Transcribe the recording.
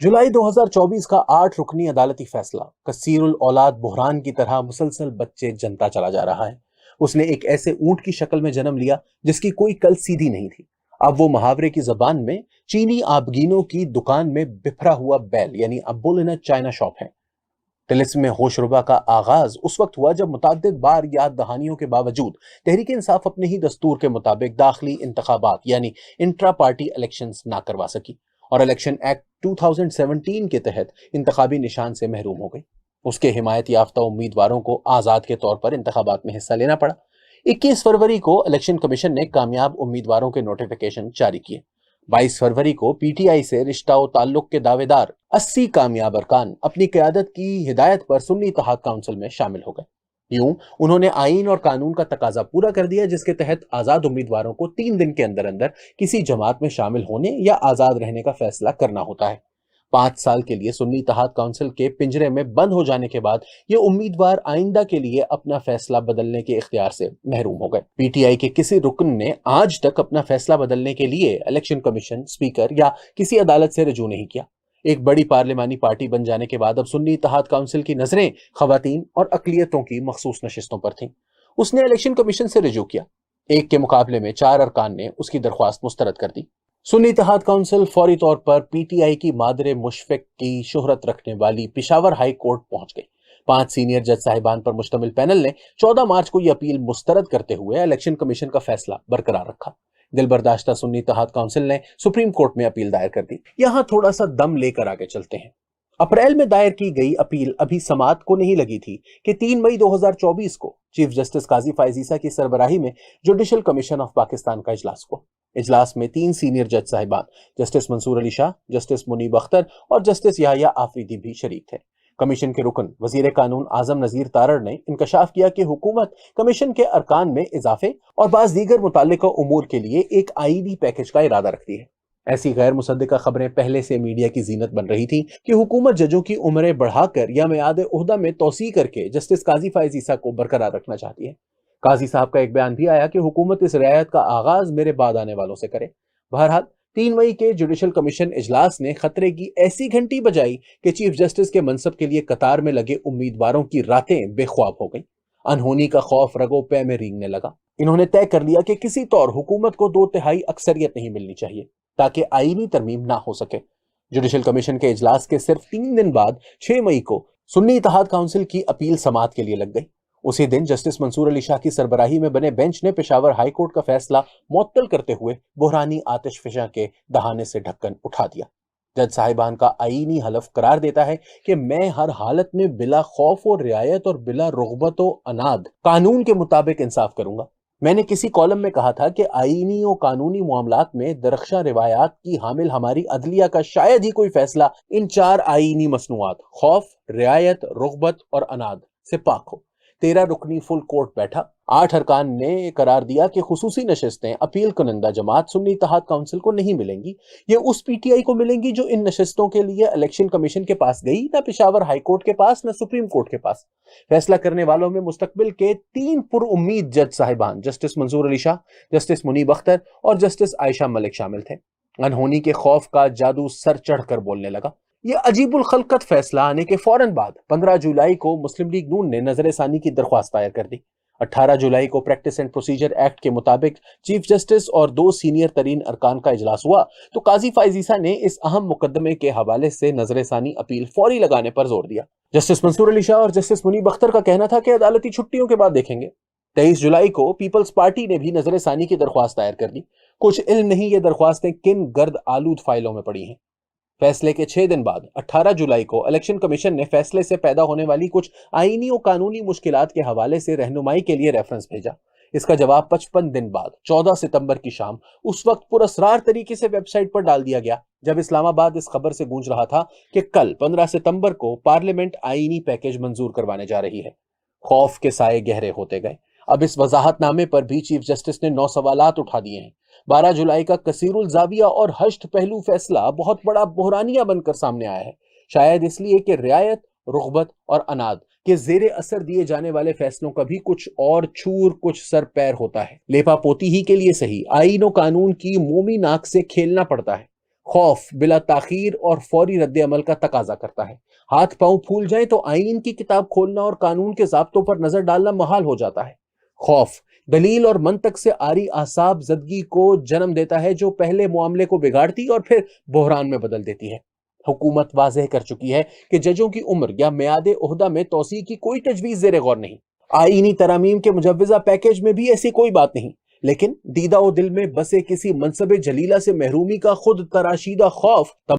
जुलाई 2024 का 8 रुकनी अदालती फैसला कसीर उल औलाद बुहरान की तरह मुसलसल बच्चे जनता चला जा रहा है। उसने एक ऐसे ऊंट की शक्ल में जन्म लिया जिसकी कोई कल सीधी नहीं थी। अब वो मुहावरे की जबान में चीनी आबगीनों की दुकान में बिफरा हुआ बैल यानी a bull in a China shop है। तिलिस्म में होशरुबा का आगाज उस वक्त हुआ जब मुतअद्दिद बार याद दहानियों के बावजूद तहरीक इंसाफ अपने ही दस्तूर के मुताबिक दाखिली इंतखाबात यानी इंट्रा पार्टी इलेक्शंस ना करवा सकी और इलेक्शन एक्ट 2017 के तहत इंतखाबी निशान से महरूम हो गई। उसके हिमायत याफ्ता उम्मीदवारों को आजाद के तौर पर इंतखाबात में हिस्सा लेना पड़ा। 21 फरवरी को इलेक्शन कमीशन ने कामयाब उम्मीदवारों के नोटिफिकेशन जारी किए। 22 फरवरी को पीटीआई से रिश्ता व ताल्लुक के दावेदार 80 कामयाब अरकान अपनी क़यादत की हिदायत पर सुन्नी इत्तेहाद काउंसिल में शामिल हो गए। यूं उन्होंने आईन और कानून का तकाजा पूरा कर दिया जिसके तहत आजाद उम्मीदवारों को 3 दिन के अंदर अंदर किसी जमात में शामिल होने या आजाद रहने का फैसला करना होता है। 5 साल के लिए सुन्नी इत्तेहाद काउंसिल के पिंजरे में बंद हो जाने के बाद ये उम्मीदवार आइंदा के लिए अपना फैसला बदलने के इख्तियार से महरूम हो गए। पीटीआई के किसी रुकन ने आज तक अपना फैसला बदलने के लिए इलेक्शन कमीशन, स्पीकर या किसी अदालत से रजू नहीं किया। एक बड़ी पार्लिमानी पार्टी बन जाने के बाद अब सुन्नी इत्तेहाद काउंसिल की नजरें खवातीन और अकलियतों की मखसूस नशिस्तों पर थीं। उसने इलेक्शन कमीशन से रजू किया। एक के मुकाबले में 4 अरकान ने उसकी दरख्वास्त मुस्तरद कर दी। सुन्नी इत्तेहाद काउंसिल फौरी तौर पर पीटीआई की मादरे मुशफिक की शोहरत रखने वाली पिशावर हाई कोर्ट पहुंच गई। 5 सीनियर जज साहिबान पर मुश्तमिल पैनल ने 14 मार्च को यह अपील मुस्तरद करते हुए इलेक्शन कमीशन का फैसला बरकरार रखा। दिल बर्दाश्ता सुन्नी इत्तेहाद काउंसिल ने सुप्रीम कोर्ट में अपील दायर कर दी। यहां थोड़ा सा दम लेकर आगे चलते हैं। अप्रैल में दायर की गई अपील अभी समाअत को नहीं लगी थी कि 3 मई 2024 को चीफ जस्टिस काजी फायज ईसा की सरबराही में जुडिशल कमीशन ऑफ पाकिस्तान का इजलास हुआ। इजलास में 3 सीनियर जज साहिबान जस्टिस मंसूर अली शाह, जस्टिस मुनीब अख्तर और जस्टिस याहिया आफरीदी भी शरीक थे। कमीशन के रुकन वजीर कानून आजम नजीर तारड़ ने इंकशाफ किया कि हुकूमत कमीशन के अरकान में इजाफे और बाज़ दीगर मुताल्लिका उमूर के लिए एक आईनी पैकेज का इरादा रखती है। ऐसी गैर मुसद्दिका खबरें पहले से मीडिया की जीनत बन रही थी कि हुकूमत जजों की उम्रें बढ़ाकर या मियाद ओहदा में तौसी करके जस्टिस काजी फायज ईसा को बरकरार रखना चाहती है। काजी साहब का एक बयान भी आया कि हुकूमत इस रियायत का आगाज मेरे बाद आने वालों से करे। बहरहाल 3 मई के जुडिशल कमीशन इजलास ने खतरे की ऐसी घंटी बजाई कि चीफ जस्टिस के मनसब के लिए कतार में लगे उम्मीदवारों की रातें बेख्वाब हो गईं। अनहोनी का खौफ रगो पे में रेंगने लगा। इन्होंने तय कर लिया कि किसी तौर हुकूमत को 2/3 अक्सरियत नहीं मिलनी चाहिए ताकि आईनी तरमीम ना हो सके। जुडिशल कमीशन के इजलास के सिर्फ 3 दिन बाद 6 मई को सुन्नी इत्तेहाद काउंसिल की अपील समाअत के लिए लग गई। उसी दिन जस्टिस मंसूर अली शाह की सरबराही में बने बेंच ने पेशावर हाई कोर्ट का फैसला मुअत्तल करते हुए बुहरानी आतिशफिशा के दहाने से ढक्कन उठा दिया। जज साहिबान का आईनी हलफ करार देता है कि मैं हर हालत में बिला खौफ और रियायत और बिला रुग़बत व अनाद कानून के मुताबिक इंसाफ करूंगा। मैंने किसी कॉलम में कहा था कि आईनी और कानूनी मामलात में दरख्शा रिवायात की हामिल हमारी अदलिया का शायद ही कोई फैसला इन 4 आईनी मसनूआत खौफ, रियायत, रुग़बत और अनाद से पाक हो। 13 रुकनी फुल कोर्ट बैठा। 8 अरकान ने करार दिया कि खुसूसी नशिस्तें अपील कुनंदा जमात सुन्नी इत्तेहाद काउंसिल को नहीं मिलेंगी। ये उस पीटीआई को मिलेंगी जो इन नशिस्तों के लिए इलेक्शन कमीशन के पास गई, ना पेशावर हाई कोर्ट के पास, ना सुप्रीम कोर्ट के पास। फैसला करने वालों में मुस्तकबिल के 3 पुरउम्मीद जज साहिबान जस्टिस मंसूर अली शाह, जस्टिस मुनीब अख्तर और जस्टिस आयशा मलिक शामिल थे। अनहोनी के खौफ का जादू सर चढ़कर बोलने लगा। यह अजीबुल खलकत फैसला आने के फौरन बाद 15 जुलाई को मुस्लिम लीग नून ने नजर-ए-सानी की दरख्वास्त दायर कर दी। 18 जुलाई को प्रैक्टिस एंड प्रोसीजर एक्ट के मुताबिक चीफ जस्टिस और 2 सीनियर तरीन अरकान का इजलास हुआ तो काजी फायज ईसा ने इस अहम मुकदमे के हवाले से नजर-ए-सानी अपील फौरी लगाने पर जोर दिया। जस्टिस मंसूर अली शाह और जस्टिस मुनीब अख्तर का कहना था कि अदालती छुट्टियों के बाद देखेंगे। 23 जुलाई को पीपल्स पार्टी ने भी नजर-ए-सानी की दरख्वास्त दायर कर दी। कुछ इल्म नहीं ये दरख्वास्तें किन गर्द आलूद फाइलों में पड़ी हैं। फैसले के 6 दिन बाद 18 जुलाई को इलेक्शन कमीशन ने फैसले से पैदा होने वाली कुछ आईनी और कानूनी मुश्किलात के हवाले से रहनुमाई के लिए रेफरेंस भेजा। इसका जवाब 55 दिन बाद 14 सितंबर की शाम उस वक्त पुरअसरार तरीके से वेबसाइट पर डाल दिया गया जब इस्लामाबाद इस खबर से गूंज रहा था कि कल 15 सितंबर को पार्लियामेंट आईनी पैकेज मंजूर करवाने जा रही है। खौफ के साए गहरे होते गए। अब इस वजाहतनामे पर भी चीफ जस्टिस ने 9 सवालात उठा दिए हैं। 12 जुलाई का कसीरुल जाविया और हश्त पहलू फैसला बहुत बड़ा बुहरानिया बनकर सामने आया है, शायद इसलिए कि रियायत, रुग़बत और अनाद के जेरे असर दिए जाने वाले फैसलों का भी कुछ और छूर कुछ सर पैर होता है। लेपा पोती ही के लिए सही आईन और कानून की मोमी नाक से खेलना पड़ता है। خوف بلا تاخیر اور فوری رد عمل کا تقاضا کرتا ہے۔ ہاتھ پاؤں پھول جائیں تو آئین کی کتاب کھولنا اور قانون کے ضابطوں پر نظر ڈالنا محال ہو جاتا ہے۔ خوف دلیل اور منطق سے آری اعصاب زدگی کو جنم دیتا ہے، جو پہلے معاملے کو بگاڑتی اور پھر بحران میں بدل دیتی ہے۔ حکومت واضح کر چکی ہے کہ ججوں کی عمر یا میعاد عہدہ میں توسیع کی کوئی تجویز زیر غور نہیں۔ آئینی ترامیم کے مجوزہ پیکیج میں بھی ایسی کوئی بات نہیں، لیکن دیدہ و دل میں بسے کسی منصب جلیلہ سے محرومی کا خود تراشیدہ خوف